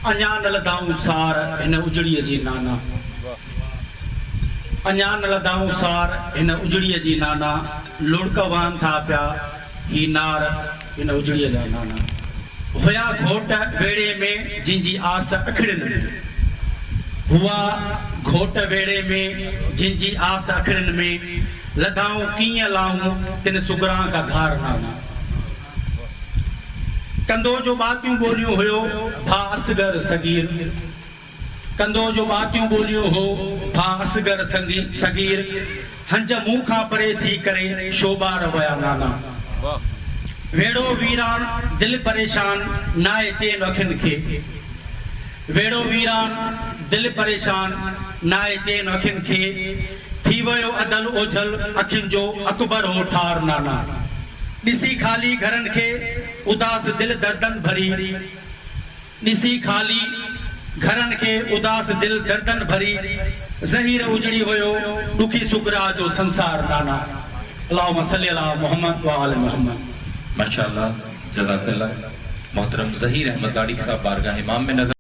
अञा न लधाऊं सार हिन उजड़ीअ जी नाना, अञा न लधाऊं सार हिन उजड़ीअ जी नाना, लुड़क वहनि था पिया ही नार हिन उजड़ीअ जा नाना। हुया घोट वेड़े में जिंजी आस अखड़िन, हुआ घोट वेड़े में जिंजी आस अखड़िन में, लधाऊं कीअं लाऊं तिन सुगरा का घार नाना। कंदो जो बातियूं बोलियूं हुयो भा असगर सगीर, कंदो जो बातियूं बोलियूं हो भा असगर सगीर, हंज मुंह खां परे थी करे शोबार वया नाना। वेड़ो वीरान दिल परेशान नाए चेन अखिन खे, वेड़ो वीरान दिल परेशान नाए चेन अखिन खे, थी वयो अदल ओझल अखिन जो अकबर हो ठार नाना। निसी खाली घरन के उदास दिल दर्दन भरी, निसी खाली घरन के उदास दिल दर्दन भरी, ज़हीर उजड़ी वयो दुखी सुगरा जो संसार नाना। अल्लाहुम्मा सल्ली अला मुहम्मद व आले मुहम्मद। माशाअल्लाह, जज़ाकल्लाह। मोहतरम ज़हीर अहमद लाड़ी साहब बारगाह इमाम में नजर